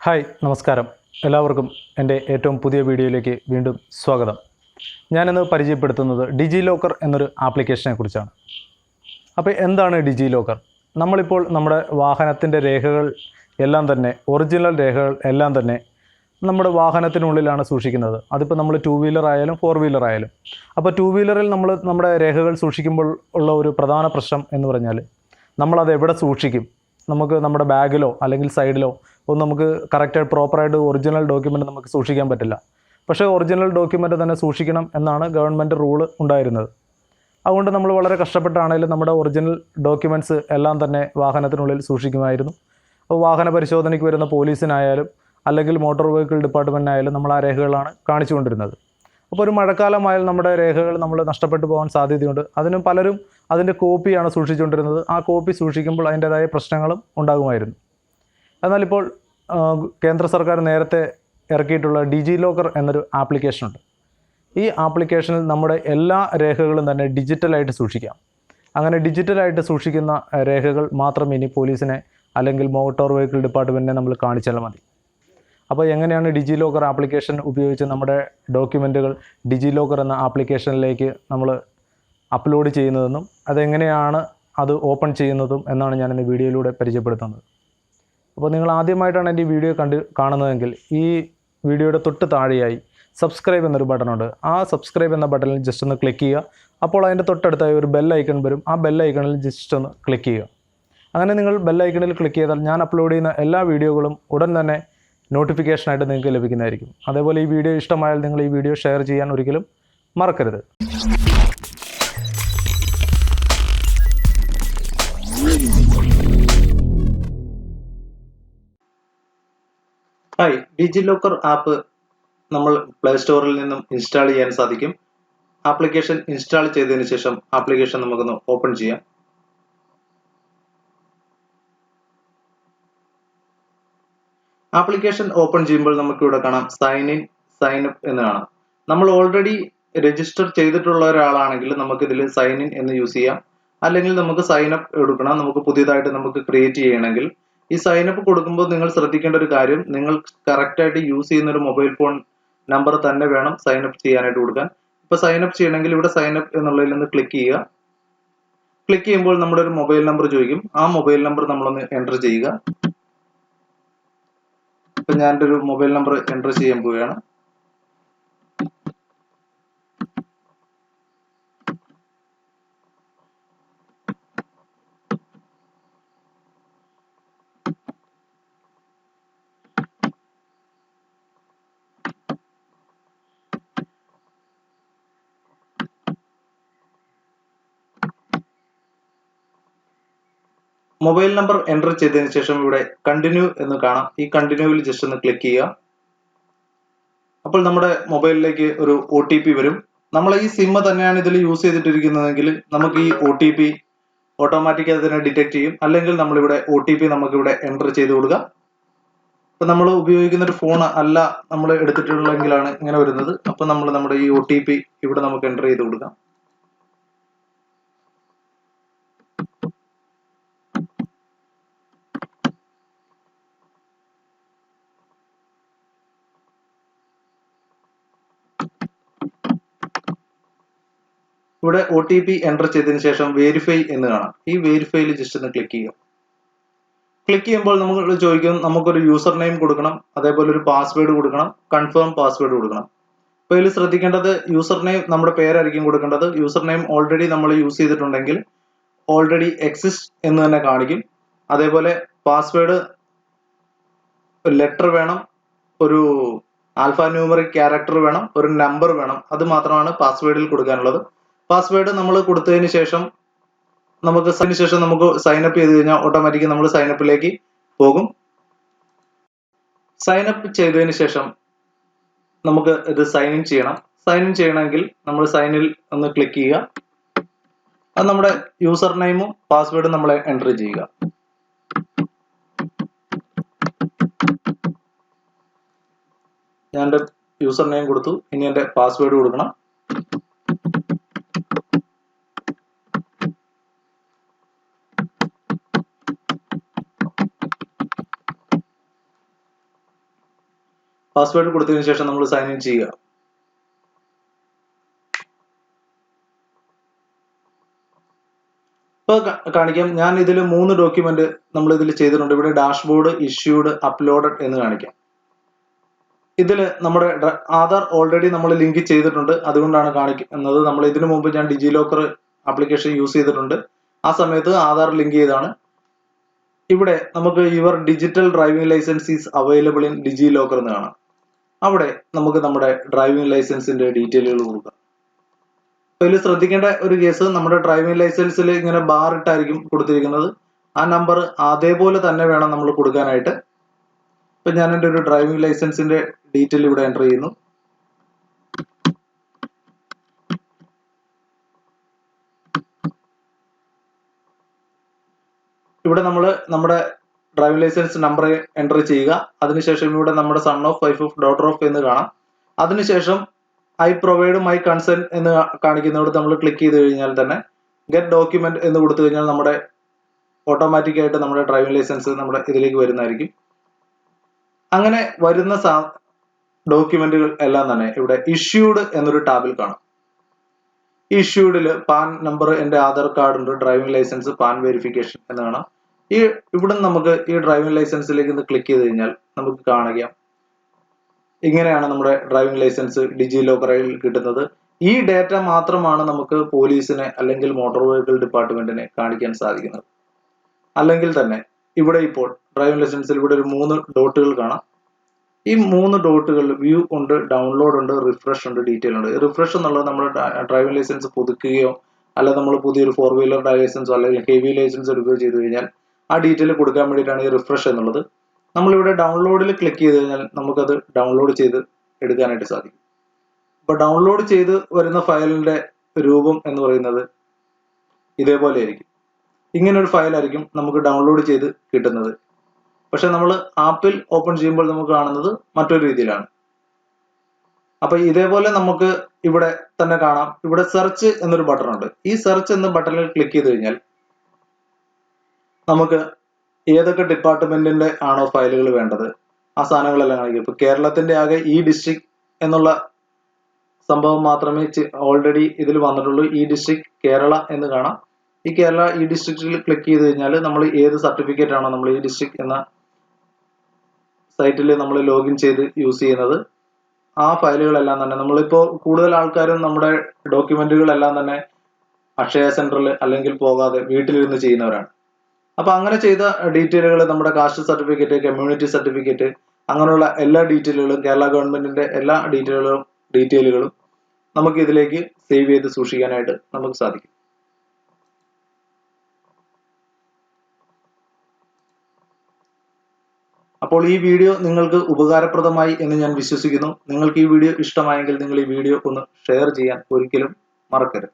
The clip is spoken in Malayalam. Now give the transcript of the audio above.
ഹായ് നമസ്കാരം എല്ലാവർക്കും എൻ്റെ ഏറ്റവും പുതിയ വീഡിയോയിലേക്ക് വീണ്ടും സ്വാഗതം. ഞാനിന്ന് പരിചയപ്പെടുത്തുന്നത് ഡിജിലോക്കർ എന്നൊരു ആപ്ലിക്കേഷനെ കുറിച്ചാണ്. അപ്പോൾ എന്താണ് ഡിജിലോക്കർ? നമ്മളിപ്പോൾ നമ്മുടെ വാഹനത്തിൻ്റെ രേഖകൾ എല്ലാം തന്നെ ഒറിജിനൽ രേഖകൾ എല്ലാം തന്നെ നമ്മുടെ വാഹനത്തിനുള്ളിലാണ് സൂക്ഷിക്കുന്നത്. അതിപ്പോൾ നമ്മൾ 2 വീലർ ആയാലും 4 വീലർ ആയാലും. അപ്പോൾ 2 വീലറിൽ നമ്മൾ നമ്മുടെ രേഖകൾ സൂക്ഷിക്കുമ്പോൾ ഉള്ള ഒരു പ്രധാന പ്രശ്നം എന്ന് പറഞ്ഞാൽ നമ്മളത് എവിടെ സൂക്ഷിക്കും? നമുക്ക് നമ്മുടെ ബാഗിലോ അല്ലെങ്കിൽ സൈഡിലോ ഒന്നും നമുക്ക് കറക്റ്റായിട്ട് പ്രോപ്പറായിട്ട് ഒറിജിനൽ ഡോക്യുമെൻ്റ് നമുക്ക് സൂക്ഷിക്കാൻ പറ്റില്ല. പക്ഷേ ഒറിജിനൽ ഡോക്യുമെൻ്റ് തന്നെ സൂക്ഷിക്കണം എന്നാണ് ഗവൺമെൻറ് റൂള് ഉണ്ടായിരുന്നത്. അതുകൊണ്ട് നമ്മൾ വളരെ കഷ്ടപ്പെട്ടാണെങ്കിലും നമ്മുടെ ഒറിജിനൽ ഡോക്യുമെൻറ്റ്സ് എല്ലാം തന്നെ വാഹനത്തിനുള്ളിൽ സൂക്ഷിക്കുമായിരുന്നു. അപ്പോൾ വാഹന പരിശോധനയ്ക്ക് വരുന്ന പോലീസിനായാലും അല്ലെങ്കിൽ മോട്ടോർ വെഹിക്കിൾ ഡിപ്പാർട്ട്മെൻറ്റിനായാലും നമ്മൾ ആ രേഖകളാണ് കാണിച്ചുകൊണ്ടിരുന്നത്. അപ്പോൾ ഒരു മഴക്കാലമായാലും നമ്മുടെ രേഖകൾ നമ്മൾ നഷ്ടപ്പെട്ടു പോകാൻ സാധ്യതയുണ്ട്. അതിനും പലരും അതിൻ്റെ കോപ്പിയാണ് സൂക്ഷിച്ചുകൊണ്ടിരുന്നത്. ആ കോപ്പി സൂക്ഷിക്കുമ്പോൾ അതിൻ്റേതായ പ്രശ്നങ്ങളും ഉണ്ടാകുമായിരുന്നു. എന്നാലിപ്പോൾ കേന്ദ്ര സർക്കാർ നേരത്തെ ഇറക്കിയിട്ടുള്ള ഡിജിലോക്കർ എന്നൊരു ആപ്ലിക്കേഷനുണ്ട്. ഈ ആപ്ലിക്കേഷനിൽ നമ്മുടെ എല്ലാ രേഖകളും തന്നെ ഡിജിറ്റലായിട്ട് സൂക്ഷിക്കാം. അങ്ങനെ ഡിജിറ്റലായിട്ട് സൂക്ഷിക്കുന്ന രേഖകൾ മാത്രം ഇനി പോലീസിനെ അല്ലെങ്കിൽ മോട്ടോർ വെഹിക്കിൾ ഡിപ്പാർട്ട്മെൻറ്റിനെ നമ്മൾ കാണിച്ചാൽ മതി. അപ്പോൾ എങ്ങനെയാണ് ഡിജിലോക്കർ ആപ്ലിക്കേഷൻ ഉപയോഗിച്ച് നമ്മുടെ ഡോക്യുമെൻറ്റുകൾ ഡിജിലോക്കർ എന്ന ആപ്ലിക്കേഷനിലേക്ക് നമ്മൾ അപ്ലോഡ് ചെയ്യുന്നതെന്നും അതെങ്ങനെയാണ് അത് ഓപ്പൺ ചെയ്യുന്നതും എന്നാണ് ഞാനിന്ന് വീഡിയോയിലൂടെ പരിചയപ്പെടുത്തുന്നത്. അപ്പോൾ നിങ്ങൾ ആദ്യമായിട്ടാണ് എൻ്റെ ഈ വീഡിയോ കാണുന്നതെങ്കിൽ ഈ വീഡിയോയുടെ തൊട്ട് താഴെയായി സബ്സ്ക്രൈബ് എന്നൊരു ബട്ടണുണ്ട്. ആ സബ്സ്ക്രൈബ് എന്ന ബട്ടണിൽ ജസ്റ്റ് ഒന്ന് ക്ലിക്ക് ചെയ്യുക. അപ്പോൾ അതിൻ്റെ തൊട്ടടുത്തായി ഒരു ബെൽ ഐക്കൺ വരും. ആ ബെൽ ഐക്കണിൽ ജസ്റ്റ് ഒന്ന് ക്ലിക്ക് ചെയ്യുക. അങ്ങനെ നിങ്ങൾ ബെൽ ഐക്കണിൽ ക്ലിക്ക് ചെയ്താൽ ഞാൻ അപ്ലോഡ് ചെയ്യുന്ന എല്ലാ വീഡിയോകളും ഉടൻ തന്നെ നോട്ടിഫിക്കേഷനായിട്ട് നിങ്ങൾക്ക് ലഭിക്കുന്നതായിരിക്കും. അതേപോലെ ഈ വീഡിയോ ഇഷ്ടമായാൽ നിങ്ങൾ ഈ വീഡിയോ ഷെയർ ചെയ്യാൻ ഒരിക്കലും മറക്കരുത്. ഹായ്, ഡിജിലോക്കർ ആപ്പ് നമ്മൾ പ്ലേ സ്റ്റോറിൽ നിന്നും ഇൻസ്റ്റാൾ ചെയ്യാൻ സാധിക്കും. ആപ്ലിക്കേഷൻ ഇൻസ്റ്റാൾ ചെയ്തതിന് ശേഷം ആപ്ലിക്കേഷൻ നമുക്കൊന്ന് ഓപ്പൺ ചെയ്യാം. ആപ്ലിക്കേഷൻ ഓപ്പൺ ചെയ്യുമ്പോൾ നമുക്ക് ഇവിടെ കാണാം സൈൻ ഇൻ, സൈൻ അപ്പ് എന്ന് കാണാം. നമ്മൾ ഓൾറെഡി രജിസ്റ്റർ ചെയ്തിട്ടുള്ള ഒരാളാണെങ്കിൽ നമുക്ക് ഇതിൽ സൈൻ ഇൻ എന്ന് യൂസ് ചെയ്യാം. അല്ലെങ്കിൽ നമുക്ക് സൈൻ അപ്പ് എടുക്കണം. നമുക്ക് പുതിയതായിട്ട് നമുക്ക് ക്രിയേറ്റ് ചെയ്യണമെങ്കിൽ ഈ സൈൻ അപ്പ് കൊടുക്കുമ്പോൾ നിങ്ങൾ ശ്രദ്ധിക്കേണ്ട ഒരു കാര്യം, നിങ്ങൾ കറക്റ്റായിട്ട് യൂസ് ചെയ്യുന്ന ഒരു മൊബൈൽ ഫോൺ നമ്പർ തന്നെ വേണം സൈൻ അപ്പ് ചെയ്യാനായിട്ട് കൊടുക്കാൻ. ഇപ്പൊ സൈൻ അപ്പ് ചെയ്യണമെങ്കിൽ ഇവിടെ സൈൻ അപ്പ് എന്നുള്ളതിൽ നിന്ന് ക്ലിക്ക് ചെയ്യുക. ക്ലിക്ക് ചെയ്യുമ്പോൾ നമ്മുടെ ഒരു മൊബൈൽ നമ്പർ ചോദിക്കും. ആ മൊബൈൽ നമ്പർ നമ്മളൊന്ന് എൻ്റർ ചെയ്യുക. ഇപ്പൊ ഞാൻ ഒരു മൊബൈൽ നമ്പർ എൻ്റർ ചെയ്യാൻ പോവുകയാണ്. മൊബൈൽ നമ്പർ എൻ്റർ ചെയ്തതിനു ശേഷം ഇവിടെ കണ്ടിന്യൂ എന്ന് കാണാം. ഈ കണ്ടിന്യൂവിൽ ജസ്റ്റ് ഒന്ന് ക്ലിക്ക് ചെയ്യുക. അപ്പോൾ നമ്മുടെ മൊബൈലിലേക്ക് ഒരു OTP വരും. നമ്മൾ ഈ സിം തന്നെയാണ് ഇതിൽ യൂസ് ചെയ്തിട്ടിരിക്കുന്നതെങ്കിൽ നമുക്ക് ഈ OTP ഓട്ടോമാറ്റിക്കായി അതിനെ ഡിറ്റക്ട് ചെയ്യും. അല്ലെങ്കിൽ നമ്മളിവിടെ OTP നമുക്കിവിടെ എൻ്റർ ചെയ്ത് കൊടുക്കുക. ഇപ്പൊ നമ്മൾ ഉപയോഗിക്കുന്ന ഒരു ഫോൺ അല്ല നമ്മൾ എടുത്തിട്ടുള്ളെങ്കിലാണ് ഇങ്ങനെ വരുന്നത്. അപ്പൊ നമ്മൾ നമ്മുടെ ഈ OTP ഇവിടെ നമുക്ക് എൻ്റർ ചെയ്ത് കൊടുക്കാം. ഇവിടെ OTP എൻ്റർ ചെയ്തതിനു ശേഷം വെരിഫൈ എന്ന് കാണാം. ഈ വെരിഫൈയിൽ ജസ്റ്റ് ഒന്ന് ക്ലിക്ക് ചെയ്യുക. ക്ലിക്ക് ചെയ്യുമ്പോൾ നമുക്ക് ചോദിക്കും, നമുക്കൊരു യൂസർ നെയിം കൊടുക്കണം, അതേപോലെ ഒരു പാസ്വേഡ് കൊടുക്കണം, കൺഫേം പാസ്വേഡ് കൊടുക്കണം. അപ്പോൾ ഇതിൽ ശ്രദ്ധിക്കേണ്ടത് യൂസർ നെയിം നമ്മുടെ പേരായിരിക്കും കൊടുക്കേണ്ടത്. യൂസർ നെയിം ഓൾറെഡി നമ്മൾ യൂസ് ചെയ്തിട്ടുണ്ടെങ്കിൽ ഓൾറെഡി എക്സിസ്റ്റ് എന്ന് തന്നെ കാണിക്കും. അതേപോലെ പാസ്വേഡ് ഒരു ലെറ്റർ വേണം, ഒരു ആൽഫ ന്യൂമറിക് ക്യാരക്ടർ വേണം, ഒരു നമ്പർ വേണം. അത് മാത്രമാണ് പാസ്വേഡിൽ കൊടുക്കാനുള്ളത്. പാസ്വേഡ് നമ്മൾ കൊടുത്തതിന് ശേഷം നമുക്ക് സൈൻ അപ്പ് ചെയ്ത് കഴിഞ്ഞാൽ ഓട്ടോമാറ്റിക് നമ്മൾ സൈൻ അപ്പിലേക്ക് പോകും. സൈൻ അപ്പ് ചെയ്തതിന് ശേഷം നമുക്ക് ഇത് സൈൻ ഇൻ ചെയ്യണം. സൈൻ ഇൻ ചെയ്യണമെങ്കിൽ നമ്മൾ സൈനിൽ ഒന്ന് ക്ലിക്ക് ചെയ്യുക. അത് നമ്മുടെ യൂസർ നെയിമും പാസ്വേഡും നമ്മൾ എൻ്റർ ചെയ്യുക. ഞാൻ എൻ്റെ യൂസർ നെയിം കൊടുത്തു. ഇനി എൻ്റെ പാസ്വേഡ് കൊടുക്കണം. പാസ്വേഡ് കൊടുത്തതിന് ശേഷം നമ്മൾ സൈൻ ഇൻ ചെയ്യുക. ഇപ്പോൾ കാണിക്കാം, ഞാൻ ഇതിൽ 3 ഡോക്യുമെന്റ് നമ്മൾ ഇതിൽ ചെയ്തിട്ടുണ്ട്. ഇവിടെ ഡാഷ്ബോർഡ്, ഇഷ്യൂഡ്, അപ്ലോഡഡ് എന്ന് കാണിക്കാം. ഇതിൽ നമ്മുടെ ആധാർ ഓൾറെഡി നമ്മൾ ലിങ്ക് ചെയ്തിട്ടുണ്ട്, അതുകൊണ്ടാണ് കാണിക്കുന്നത്. നമ്മൾ ഇതിനു മുമ്പ് ഞാൻ ഡിജിലോക്കർ ആപ്ലിക്കേഷൻ യൂസ് ചെയ്തിട്ടുണ്ട്. ആ സമയത്ത് ആധാർ ലിങ്ക് ചെയ്താണ്. ഇവിടെ നമുക്ക് your digital driving licence is available in DigiLocker എന്ന് കാണാം. അവിടെ നമുക്ക് നമ്മുടെ ഡ്രൈവിംഗ് ലൈസൻസിന്റെ ഡീറ്റെയിലുകൾ കൊടുക്കാം. അപ്പോൾ ഇതിൽ ശ്രദ്ധിക്കേണ്ട ഒരു കേസ്, നമ്മുടെ ഡ്രൈവിംഗ് ലൈസൻസിൽ ഇങ്ങനെ ബാർ ഇട്ടായിരിക്കും കൊടുത്തിരിക്കുന്നത്. ആ നമ്പർ അതേപോലെ തന്നെ വേണം നമ്മൾ കൊടുക്കാനായിട്ട്. ഇപ്പൊ ഞാൻ എൻ്റെ ഒരു ഡ്രൈവിംഗ് ലൈസൻസിന്റെ ഡീറ്റെയിൽ ഇവിടെ എൻ്റർ ചെയ്യുന്നു. ഇവിടെ നമ്മൾ നമ്മുടെ ഡ്രൈവിംഗ് ലൈസൻസ് നമ്പർ എൻ്റർ ചെയ്യുക. അതിനുശേഷം ഇവിടെ നമ്മുടെ son of, wife of, daughter of എന്ന് കാണാം. അതിനുശേഷം ഐ പ്രൊവൈഡ് മൈ കൺസെന്റ് എന്ന് കാണിക്കുന്നിടത്ത് നമ്മൾ ക്ലിക്ക് ചെയ്ത് കഴിഞ്ഞാൽ തന്നെ ഗെറ്റ് ഡോക്യുമെന്റ് എന്ന് കൊടുത്തു കഴിഞ്ഞാൽ നമ്മുടെ ഓട്ടോമാറ്റിക് ആയിട്ട് നമ്മുടെ ഡ്രൈവിംഗ് ലൈസൻസ് നമ്മുടെ ഇതിലേക്ക് വരുന്നതായിരിക്കും. അങ്ങനെ വരുന്ന ഡോക്യുമെന്റുകൾ എല്ലാം തന്നെ ഇവിടെ ഇഷ്യൂഡ് എന്നൊരു ടാബിൽ കാണാം. ഇഷ്യൂഡിൽ പാൻ നമ്പർ, എൻ്റെ ആധാർ കാർഡ് ഉണ്ട്, ഡ്രൈവിംഗ് ലൈസൻസ്, പാൻ വെരിഫിക്കേഷൻ എന്ന് കാണാം. ഇവിടെ നമുക്ക് ഈ ഡ്രൈവിംഗ് ലൈസൻസിലേക്ക് ഒന്ന് ക്ലിക്ക് ചെയ്ത് കഴിഞ്ഞാൽ നമുക്ക് കാണാം, ഇങ്ങനെയാണ് നമ്മുടെ ഡ്രൈവിംഗ് ലൈസൻസ് ഡിജിലോക്കറിൽ കിട്ടുന്നത്. ഈ ഡേറ്റ മാത്രമാണ് നമുക്ക് പോലീസിനെ അല്ലെങ്കിൽ മോട്ടോർ വെഹിക്കിൾ ഡിപ്പാർട്ട്മെന്റിനെ കാണിക്കാൻ സാധിക്കുന്നത്. അല്ലെങ്കിൽ തന്നെ ഇവിടെ ഇപ്പോൾ ഡ്രൈവിംഗ് ലൈസൻസിൽ ഇവിടെ ഒരു 3 ഡോട്ടുകൾ കാണാം. ഈ 3 ഡോട്ടുകൾ വ്യൂ ഉണ്ട്, ഡൗൺലോഡ് ഉണ്ട്, റിഫ്രഷ് ഉണ്ട്, ഡീറ്റെയിൽ ഉണ്ട്. റിഫ്രഷ് എന്നുള്ളത് നമ്മൾ ഡ്രൈവിംഗ് ലൈസൻസ് പുതുക്കുകയോ അല്ല നമ്മൾ പുതിയൊരു 4 വീലർ ലൈസൻസോ അല്ലെങ്കിൽ ഹെവി ലൈസൻസ് എടുക്കുകയോ ചെയ്തു കഴിഞ്ഞാൽ ആ ഡീറ്റെയിൽ കൊടുക്കാൻ വേണ്ടിയിട്ടാണ് ഈ റിഫ്രഷ് എന്നുള്ളത്. നമ്മളിവിടെ ഡൗൺലോഡിൽ ക്ലിക്ക് ചെയ്ത് കഴിഞ്ഞാൽ നമുക്കത് ഡൗൺലോഡ് ചെയ്ത് എടുക്കാനായിട്ട് സാധിക്കും. അപ്പോൾ ഡൗൺലോഡ് ചെയ്ത് വരുന്ന ഫയലിന്റെ രൂപം എന്ന് പറയുന്നത് ഇതേപോലെ ആയിരിക്കും. ഇങ്ങനെ ഒരു ഫയലായിരിക്കും നമുക്ക് ഡൗൺലോഡ് ചെയ്ത് കിട്ടുന്നത്. പക്ഷെ നമ്മൾ ആപ്പിൽ ഓപ്പൺ ചെയ്യുമ്പോൾ നമുക്ക് കാണുന്നത് മറ്റൊരു രീതിയിലാണ്. അപ്പൊ ഇതേപോലെ നമുക്ക് ഇവിടെ തന്നെ കാണാം, ഇവിടെ സെർച്ച് എന്നൊരു ബട്ടൺ ഉണ്ട്. ഈ സെർച്ച് എന്ന ബട്ടണിൽ ക്ലിക്ക് ചെയ്ത് കഴിഞ്ഞാൽ നമുക്ക് ഏതൊക്കെ ഡിപ്പാർട്ട്മെന്റിന്റെ ആണോ ഫയലുകൾ വേണ്ടത് ആ സാധനങ്ങളെല്ലാം കാണിക്കും. ഇപ്പൊ കേരളത്തിന്റെ ആകെ ഈ ഡിസ്ട്രിക്ട് എന്നുള്ള സംഭവം മാത്രമേ ഓൾറെഡി ഇതിൽ വന്നിട്ടുള്ളൂ. ഈ ഡിസ്ട്രിക്ട് കേരള എന്ന് കാണാം. ഈ കേരള ഈ ഡിസ്ട്രിക്റ്റിൽ ക്ലിക്ക് ചെയ്ത് കഴിഞ്ഞാൽ നമ്മൾ ഏത് സർട്ടിഫിക്കറ്റ് ആണോ നമ്മൾ ഈ ഡിസ്ട്രിക്ട് എന്ന സൈറ്റിൽ നമ്മൾ ലോഗിൻ ചെയ്ത് യൂസ് ചെയ്യുന്നത് ആ ഫയലുകളെല്ലാം തന്നെ നമ്മളിപ്പോൾ കൂടുതൽ ആൾക്കാരും നമ്മുടെ ഡോക്യുമെന്റുകളെല്ലാം തന്നെ അക്ഷയ സെന്ററിൽ അല്ലെങ്കിൽ പോകാതെ വീട്ടിലിരുന്ന് ചെയ്യുന്നവരാണ്. അപ്പൊ അങ്ങനെ ചെയ്ത ഡീറ്റെയിലുകൾ നമ്മുടെ കാസ്റ്റ് സർട്ടിഫിക്കറ്റ്, കമ്മ്യൂണിറ്റി സർട്ടിഫിക്കറ്റ്, അങ്ങനെയുള്ള എല്ലാ ഡീറ്റെയിലുകളും കേരള ഗവൺമെന്റിന്റെ എല്ലാ ഡീറ്റെയിലുകളും നമുക്ക് ഇതിലേക്ക് സേവ് ചെയ്ത് സൂക്ഷിക്കാനായിട്ട് നമുക്ക് സാധിക്കും. അപ്പോൾ ഈ വീഡിയോ നിങ്ങൾക്ക് ഉപകാരപ്രദമായി എന്ന് ഞാൻ വിശ്വസിക്കുന്നു. നിങ്ങൾക്ക് ഈ വീഡിയോ ഇഷ്ടമായെങ്കിൽ നിങ്ങൾ ഈ വീഡിയോ ഒന്ന് ഷെയർ ചെയ്യാൻ ഒരിക്കലും മറക്കരുത്.